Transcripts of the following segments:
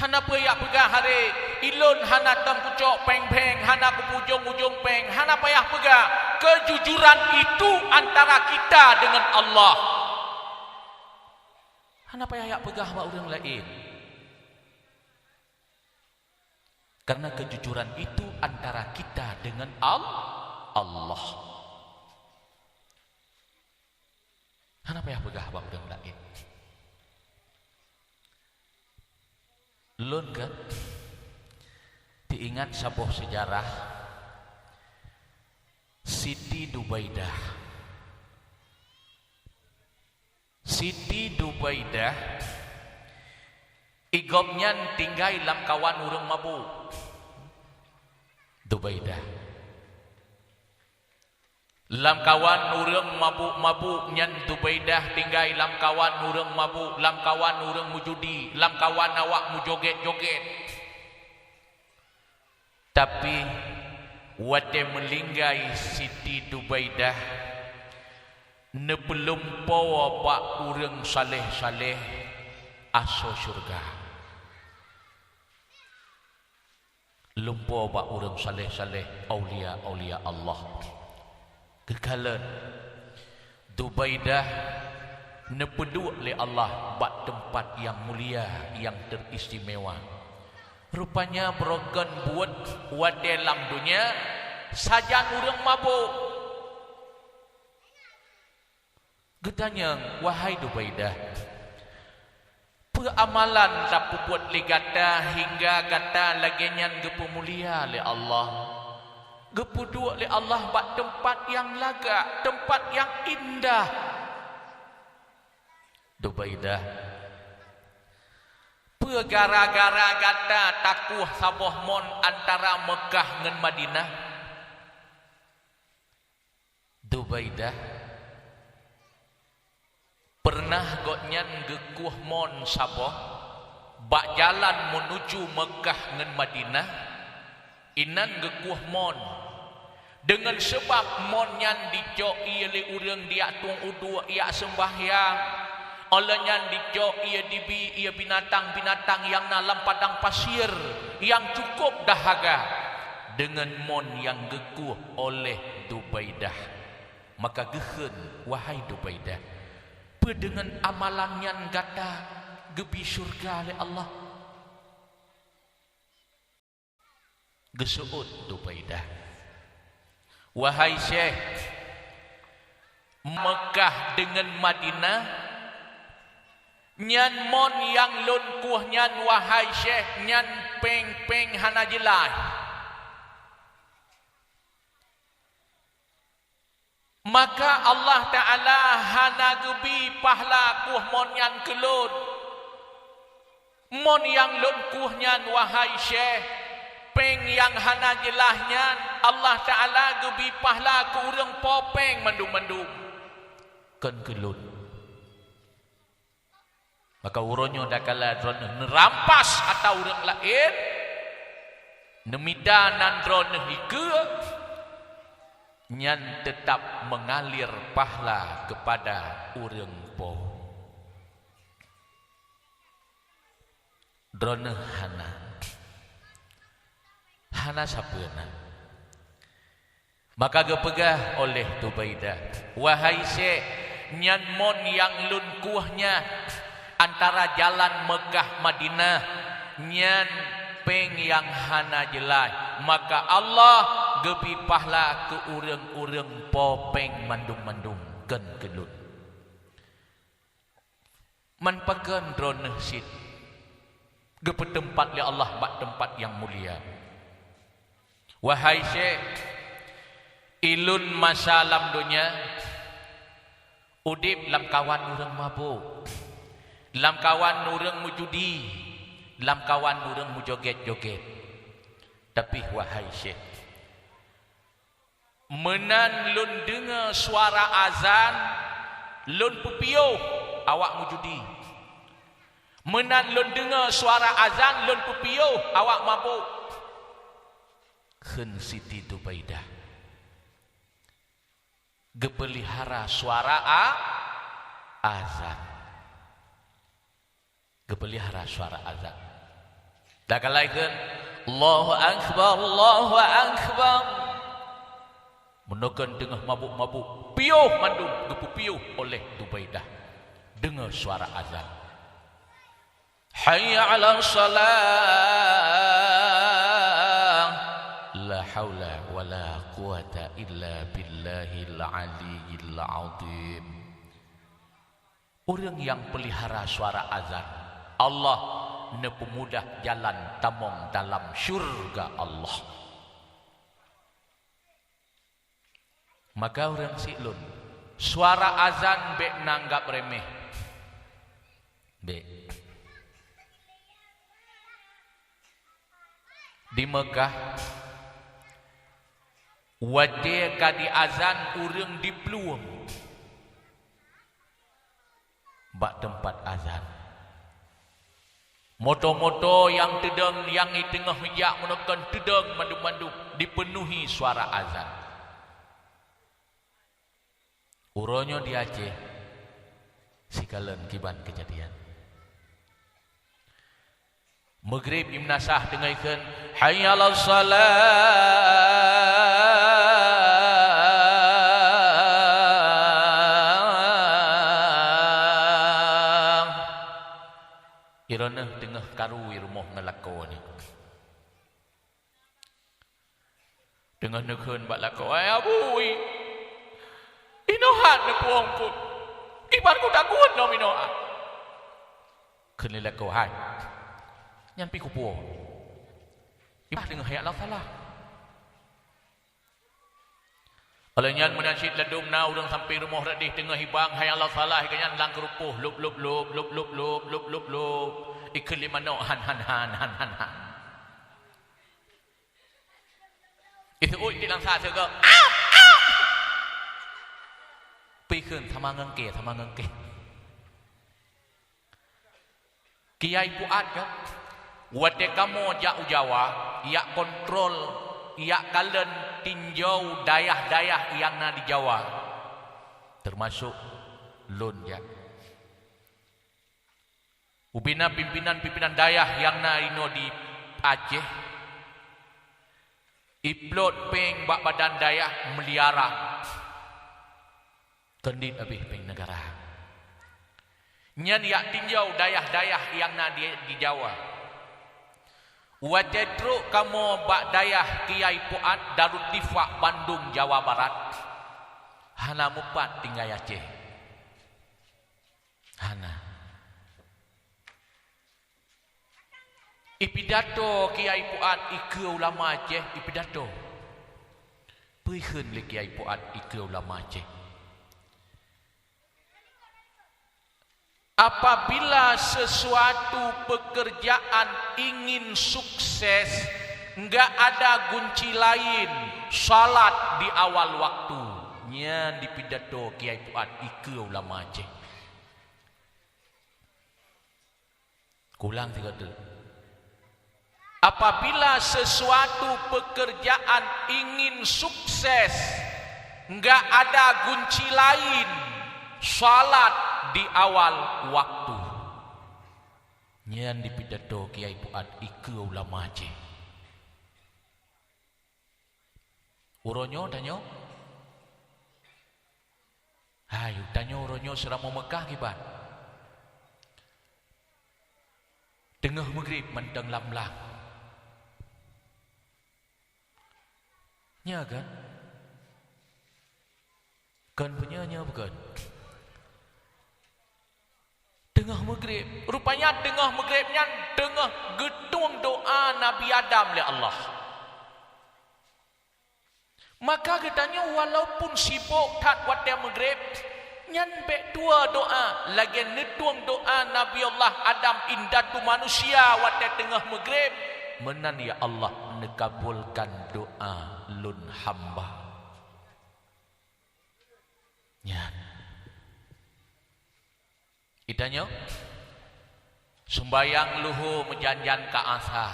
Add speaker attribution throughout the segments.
Speaker 1: Hana payah pegah hari ilun hana tam pucuk peng-peng, hana berujung-ujung peng, hana payah pegah. Kejujuran itu antara kita dengan Allah. Hana payah pegah sama orang lain. Karena kejujuran itu antara kita dengan Allah. Hana payah pegah sama orang lain. Lun kan diingat sebuah sejarah Siti Dubaidah. Siti Dubaidah igopnya tinggal dalam kawan urang mabuk. Dubaidah lam kawan urang mabuk nyan Dubaidah tinggal lam kawan urang mabuk, lam kawan urang mujudi, lam kawan awak mujoget-joget. Tapi wate melinggai Siti Dubaidah ne belum pawa bak urang saleh-saleh aso syurga. Lumpa bak urang saleh-saleh aulia-aulia Allah. Kekalan Dubaidah nepeduk oleh Allah buat tempat yang mulia, yang teristimewa. Rupanya berogan buat dalam dunia saja urang mabuk. Getanya, wahai Dubaidah, peramalan dapat buat legata hingga gata lagenyan gepemulia oleh Allah. Gepuduk oleh Allah buat tempat yang laga, tempat yang indah. Dubaidah gara-gara gata takuh saboh mon antara Mekah dengan Madinah. Dubaidah pernah gotnyan gekuh mon saboh bak jalan menuju Mekah dengan Madinah. Inan gekuh mon dengan sebab mon nyan dicok ia le urang dia tuang udu ia sembahyang, olehnya dicok ia dibi ia binatang-binatang yang dalam padang pasir yang cukup dahaga dengan mon yang gekuh oleh Dubaidah. Maka gehen wahai Dubaidah, dengan amalan nyan gata gebi syurga oleh Allah. Gesuut Dubaidah, wahai Syekh, Mekah dengan Madinah nyan mon yang lun kuh nyan wahai Syekh nyan peng-peng hana jelai. Maka Allah Ta'ala hana gebi pahla kuh mon nyan kelun. Mon yang lun kuh nyan wahai Syekh peng yang hana jelahnya Allah Ta'ala gebi pahla ke urang popeng mandum-mandum kan gelun. Maka uronyo dakala drone nerampas atau urang lain nemidanan drone hike nyan tetap mengalir pahla kepada urang po. Drone hana sapena. Maka gepegah oleh Dubaidah, wahai Syekh, nyan mon yang lun kuahnya antara jalan Mekah Madinah nyan peng yang hana jelai. Maka Allah gebi pahla ke urang-urang popeng mandum-mandum kan gelun. Man pagan drone sit gepe tempat li Allah bak tempat yang mulia. Wahai Syekh, ilun masa lam dunia udip lam kawan urang mabuk, lam kawan urang mujudi, lam kawan urang mujoget-joget. Tapi wahai Syekh, menan lun dengar suara azan lun pepio awak mujudi. Menan lun dengar suara azan lun pepio awak mabuk. Khen Siti Dubaidah gepelihara suara azan, gepelihara suara azan. dah kalaikan Allahu akbar, Allahu akbar. Menekan tengah mabuk-mabuk, piuh mandum gepu piuh oleh Ubaidah. Dengar suara azan. Hayya 'ala salah. La haula wala quwata illa billahil aliyyil azim. Orang yang pelihara suara azan, Allah ne pemudah jalan tamong dalam syurga Allah. Maka orang siklun suara azan bek nanggap remeh. Bek di Mekah wajah kadi azan urang di peluang bak tempat azan. Moto-moto yang tedeng yang di tengah mijak menekan tedeng mandu-mandu dipenuhi suara azan. Uronyo di Aceh sikalan kiban kejadian. Maghrib imnasah dengarkan hayya 'alas salah. Irana tengah karu rumah ngelako ni. Dengan nekeun bak lako, "Ai abui. Inohat ne puong pun. Iban ku takut no minoat." Keun lako hai. Nyan pi ku puong. Ibah dengan hayat Allah salah. Kalau nyan menasib ladum na urang sampai rumah radih tengah hibang hayat Allah salah kanyan lang kerupuh lup lup lup lup lup lup lup lup lup ikut lima no han. Itu oi di lang sa juga. Pi keun thamangang ke. Kiai Puat kan wate kamu jak Jawa ia kontrol ia kalen tinjau dayah-dayah yang na di Jawa termasuk lun ya ubina pimpinan dayah yang na ino di Aceh iplot peng bak badan dayah meliara kendit habis peng negara nyan yak tinjau dayah-dayah yang na di Jawa. Wajadruk kamu bak dayah Kiai Puat Darut Tifak Bandung Jawa Barat. Hana mupat tinggal Aceh. Hana. Ipidato Kiai Puat ike ulama Aceh ipidato. Perihun le Kiai Puat ike ulama Aceh. Apabila sesuatu pekerjaan ingin sukses, enggak ada kunci lain, salat di awal waktu. Nya di pidato Kiai Puat ike ulama Aceh. Kulang tiga tu. Apabila sesuatu pekerjaan ingin sukses, enggak ada kunci lain, salat di awal waktu. Nyan di pidato Kiai Puat ike ulama Aceh. Uronyo tanyo. Hayu tanyo uronyo seramo Mekah kibat. Tengah maghrib mendeng lamlang. Nya kan? Kan punya nya bukan? Tengah maghrib, rupanya tengah maghribnya tengah gedung doa Nabi Adam oleh Allah. Maka katanya walaupun sibuk tak wate maghrib, nyan be dua doa, lagi netung doa Nabi Allah Adam indatu manusia wate tengah maghrib, menan ya Allah nekabulkan doa lun hamba. Nyan Itanya sembayang luhu menjanjan ke asa.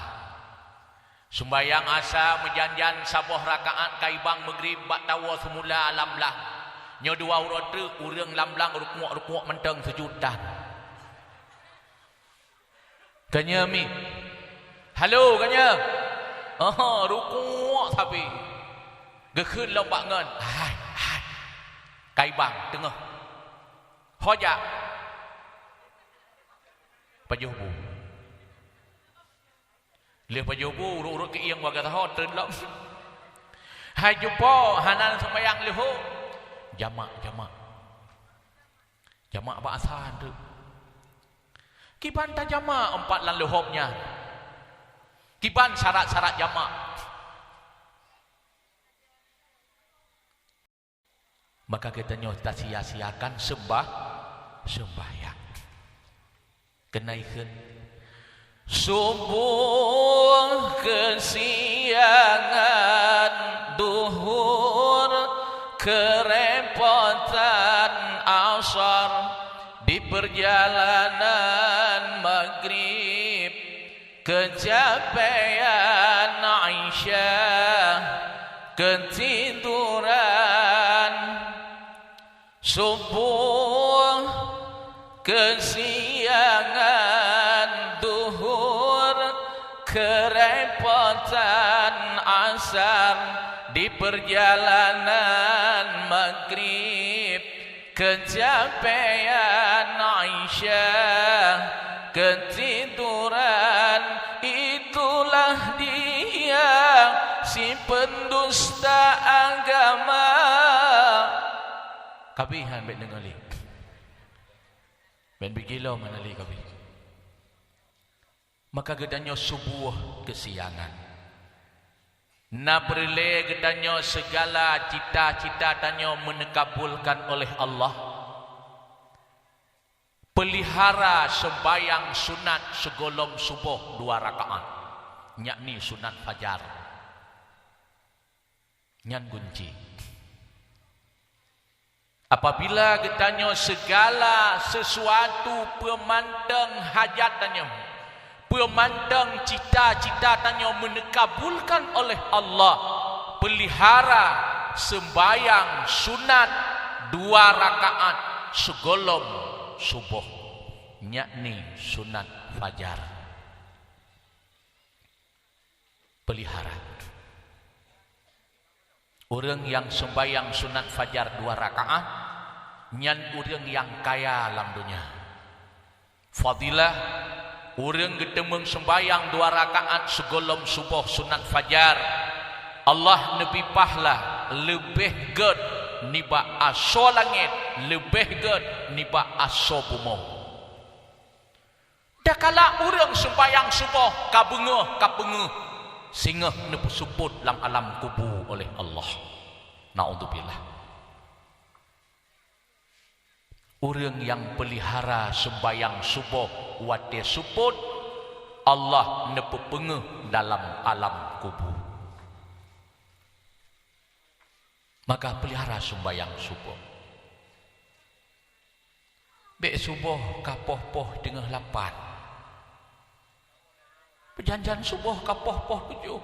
Speaker 1: Sembayang asa menjanjan sabuh rakaat kaibang maghrib bak tawa semula lamlah. Nya dua urut urang lamlang rukuk menteng sejutan. Kanya mi Halo kanya. Rukuk tapi. Gekun lomba ngan. Hai. Kai bang tengah. Hoja. Pajubu. Leh pajubu urut ke iang waga tahu turun lom. Hai jumpa hanan sembahyang leho. Jamak. Jamak apa asan tu? Kiban tak jamak 4 lan lehopnya. Kiban syarat-syarat jamak. Maka katanya tak sia-siakan sembahyang. Kenaikan subuh kesiangan duhur kerepotan asar di perjalanan maghrib kecapean Aisyah ketiduran subuh kesiangan duhur kerepotan asar di perjalanan maghrib kecapean Aisyah ketiduran itulah dia si pendusta agama. Kabihan bet dengali. Ben bigilo manali kabi. Maka gedanya subuh kesiangan. Na perle gedanya segala cita-cita tanya menekabulkan oleh Allah. Pelihara sembayang sunat segolong subuh 2 rakaat. Yakni sunat fajar. Nyan kunci. Apabila getanya segala sesuatu pemandang hajat tanya, pemandang cita-cita tanya menekabulkan oleh Allah, pelihara sembayang sunat 2 rakaat segolong subuh, yakni sunat fajar. Pelihara. Orang yang sembahyang sunat fajar 2 rakaat, nyan orang yang kaya dalam dunia. Fadilah, orang getemeng sembahyang 2 rakaat segolong subuh sunat fajar. Allah nebi pahla lebih ged niba aso langit, lebih ged niba aso bumi. Dah kala orang sembahyang subuh kabenguh singa nepu suput dalam alam kubur oleh Allah. Naudzubillah. Orang yang pelihara sembahyang subuh wate suput, Allah nepu penguh dalam alam kubur. Maka pelihara sembahyang subuh. Bek subuh kapoh-poh tengah 8. Perjanjian subuh kapoh-poh 7.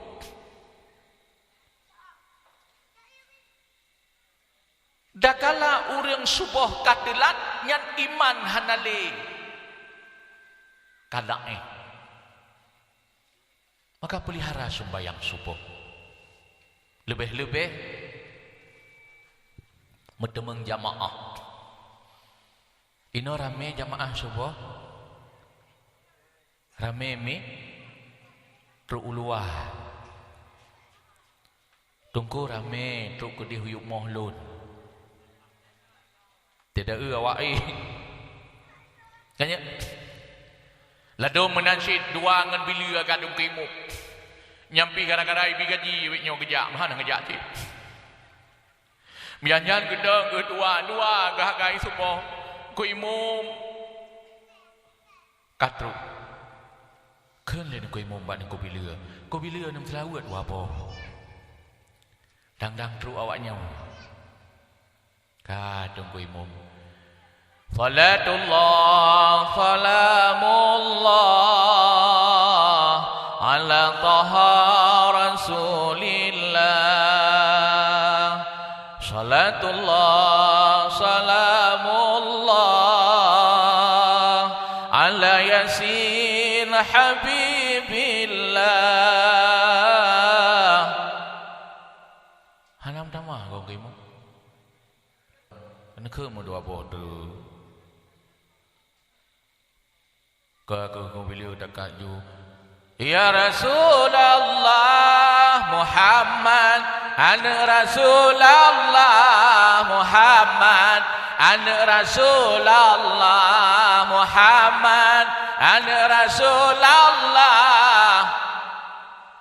Speaker 1: Dakala orang subuh katelat nyan iman hanale kadang maka pelihara sembahyang subuh. Lebih-lebih medemeng jamaah. Ino rame jamaah subuh. Rame mi truk uluah. Tunggu rame truk ke dihuyuk mohlun. Tidak awak Kanya lado menansyid 2 ngan bila gadung kimuk. Nyampi gara-gara ibi gaji wek nyo gejak mana ngejak cik. Mianjan gedeng kedua gah-gai subuh ku imum katruk. Kan le ko imum ban ko bila nam selawat wa apa. Dang tru awaknya. Kadang ko imum. Salatullah salamullah ala taha rasulillah. Salatullah salamullah ala yasin habibillah ke mu dua bodoh ke beliau dekat ju ya Rasulullah Muhammad ana Rasulullah Muhammad ana Rasulullah Muhammad ana Rasulullah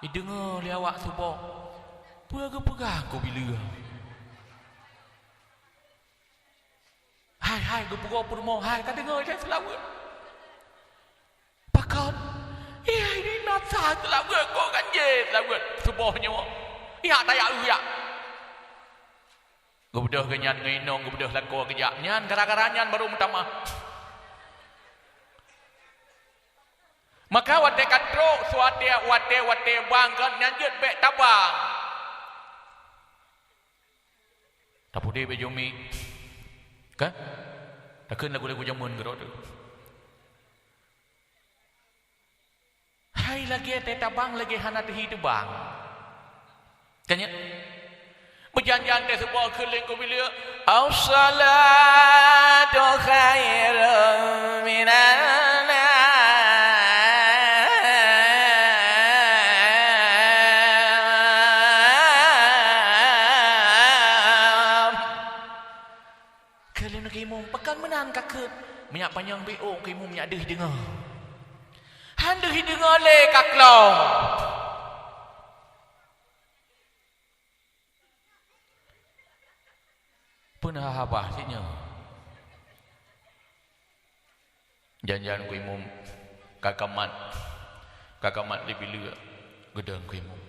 Speaker 1: dengar li awak subah pegang kau bila hai gue pukul apa rumah hai tak dengar saya selawat pakon ini nasa selawat kau kan je selawat subahnya ya tak ya gue bedah kenyan nginong gue bedah lakor kejap nyan gara-gara nyan baru minta maaf maka wate katro suate wate bang kan nyan jet bek tabang tak putih bejumi kan tak kena lagu jamun gerok tu hai lagi teta bang lagi hana hidup bang kanya berjanjian teh sebuah keling ko bila as-salatu khairun minan kakek minyak panjang BO kimu minyak deh dengar hande dengar le kaklong pernah apa sihnya janjian ku imum kakamat lebih lua gedang ku imum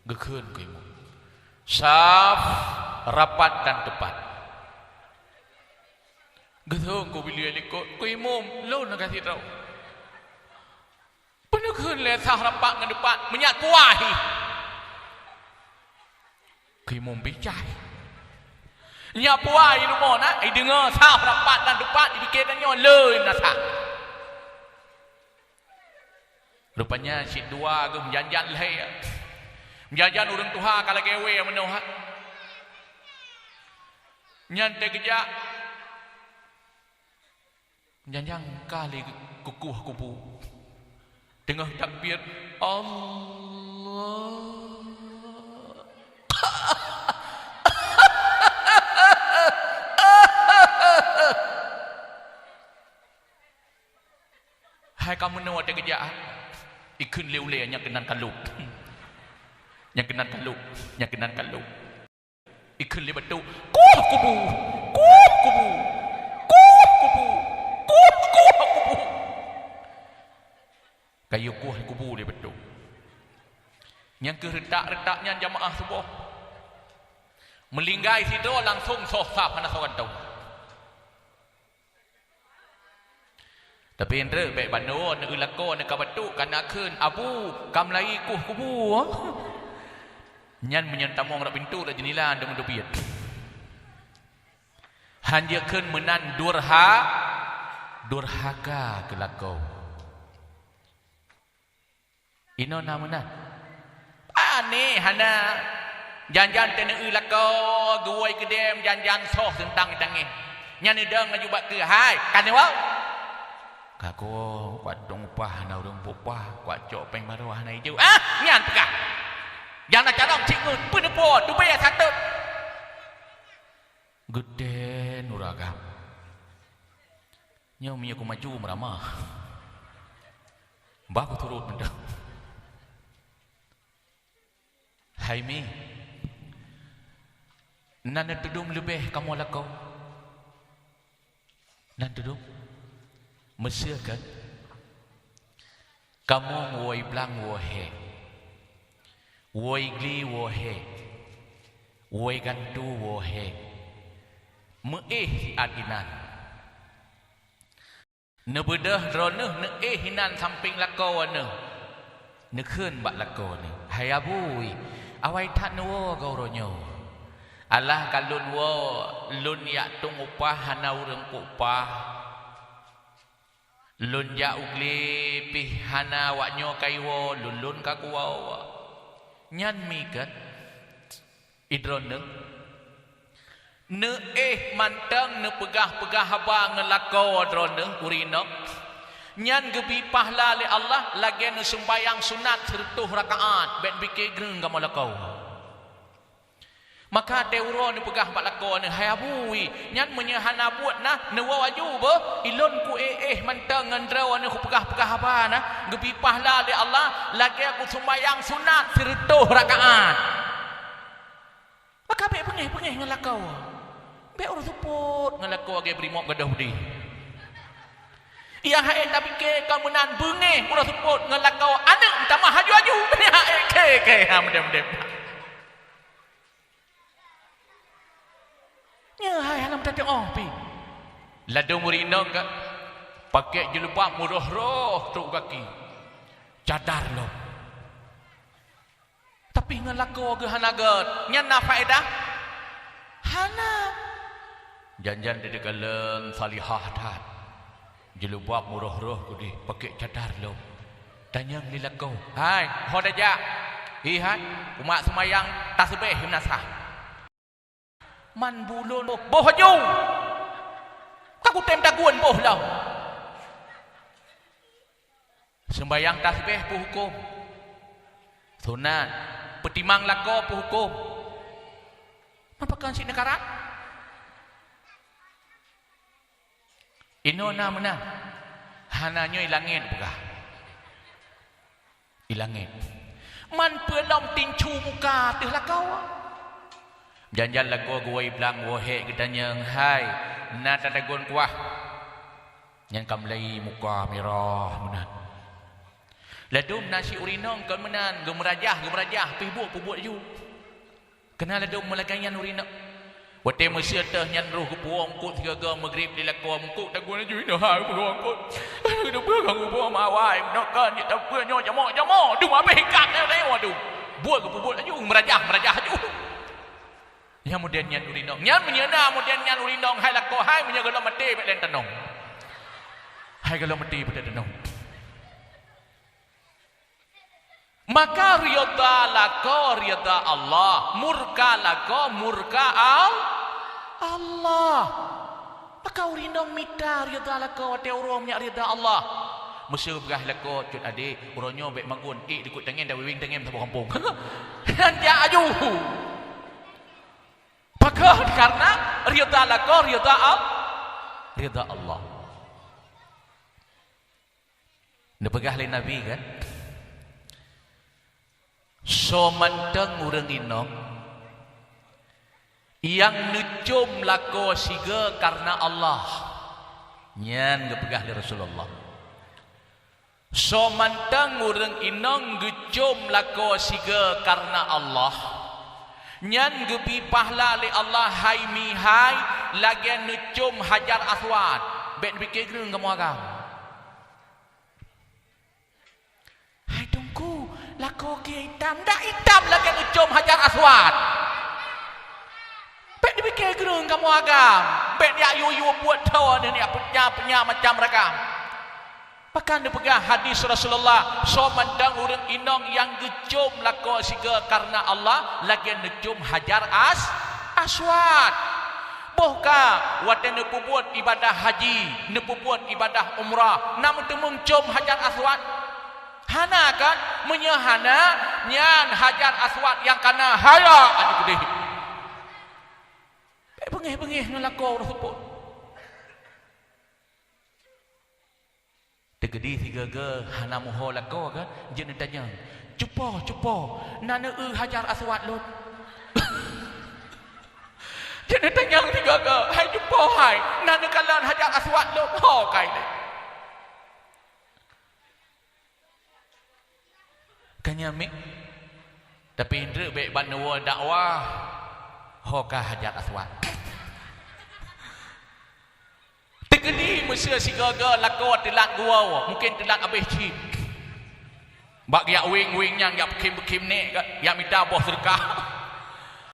Speaker 1: gekeun ku imum saf rapat dan tepat gedung ku bila likut ku imum lo nak kasih tahu penukun le sah rapat dengan depan minyak kuahi ku imum bicai minyak kuahi rumah nak dengar sah rapat dan depan dibikinannya le nasa rupanya si dua ke menjanjan leh menjanjan orang Tuhan kalau gewe menohat nyantai kejap janjang kali kukuh kubu tengah takbir Allah hai kamu nak ada kerjaan ikun leu-leu yang kenan kaluk ikun le batu kubu kayu kubu dia betul yang keredak-redaknya jamaah subuh melinggai situ langsung sosap hana sokan tahu tapi endre baik bano nak ulako nak batu kana keun abu kamlai kubu nyan menyentamong rak pintu rak jendela dengan dobiat hanya keun menan durhaka kelakau ino namuna aneh hana janjan tene ulako guai kedem janjan soh tentang tangi nyani dang ngaju bak ke hai kan wau kako kuat dong upah na urang popah kuat cok peng marwah na ijo nyan tegak jangan cadong cingut penepo tu bayar satu gede nuragam nyau mi aku maju meramah mbak aku turut mendang hai mi nan tudung lebih kamu lakau nan tudung Mesir kan kamu woi blang wohe woi gli wohe woi gantu wohe meeh adinan nebedah roneh neeh hinan samping lakau ane nekheun bak lakau ni hayabui awai tak nuwo gauronyo Allah kalun wo lun yak tung upah hana urang upah lun ya ugli pihana waknyo kaiwo lulun kakuwa nyan mi kan idroneng ne mantang ne pegah-pegah haba ngelako drone urinok nyan gebi pahla li Allah lagi ne sembayang sunat 100 rakaat ben bikir gereng gamal lakau maka teuro ne pegah bak lakau ne hayabui nyan menyahana buat nah ne waju be ilon ku mantang ngandraw ne ku pegah-pegah haba nah gebi pahla li Allah lagi aku sembayang sunat 100 rakaat maka be pengeh ngelakau be urus support ngelakau age brimok gadah budi ia hae tapi ke kamunan bengeh urus support ngelakau anak tambah haju-haju ni hae ke ha mendem nya hae halam tadi pi ladu murinok ka pakai jilbab murah-roh tuk kaki cadar lo tapi ngelakau ge hanagat nyan na faedah hana janjan di degaleng salihah tat jilbab murah-roh ku di pakai cadar lo tanyang lilakau hai hodaja hihat umat semayang tasbih nasah man bulun boh haju aku tem taguan boh lau sembayang tasbih pu hukum sunat petimang lako pu hukum mapakan si negara ino na mana hananya ilangin pegah ilangin man pelom tincu muka teh lakau janjan lagu goi blang wohe gedanyang hai na tadagon kuah yang kamlai muka merah menan ladum nasi urinong kon menan gemerajah pibuk ju kena ladum melakanyan urinong wate mesia teh nyan ruh kepuang kut tiga ga maghrib di laku mengkut tagun ju ino hai puang kut ada begang upo mawai nokan ya tapue nyo jamo du abe hikak le waduh buat kepubut ju merajah ju yang kemudian nyan urinong nyan menyena kemudian nyan urinong hai lako hai menyaga lo mati mek len tanong hai kalau mati pada tanong maka riyadha lako riyadha Allah murka lako murka Allah maka urinong mita riyadha lako te urang nya riyadha Allah mesir begah lako cut adik uronyo bek magun dikut tengen dah wing tengen sabo kampung dan ja aju maka karena riyadha lako riyadha Allah ne pegah le nabi kan so manteng urang inong yang nucum lako siga karena Allah nyan gepegah li Rasulullah so manteng urang inong gucum lako siga karena Allah nyan gebi pahla li Allah hai mihai lagi nucum hajar aswad ben bikir gereng kamu agam hai tungku lako ke hitam dak hitam lagi nucum hajar aswad ben dibikir gereng kamu agam ben ya yu buat tahu ni penya macam rakam bahkan dipegah hadis Rasulullah so mandang urang inong yang gecum lako siga karena Allah lagi ngecum hajar aswad bohka wate ne buat ibadah haji ne buat ibadah umrah namun temung cum hajar aswad hana kan menyahana nyan hajar aswad yang kana haya adi gede bengeh ngelako Rasulullah tegedi tiga ge hana moho lako kan jeun tanya cupo nana hajar aswad lut jeun tanya tiga ge hai cupo hai nana kalan hajar aswad lut ho kai le kanya mi tapi indra be banwa dakwah ho ka hajar aswad tegedi mesia sigaga lako telat gua mungkin telat habis cip bak ya wing yang ya bekim ne ya minta bos sedekah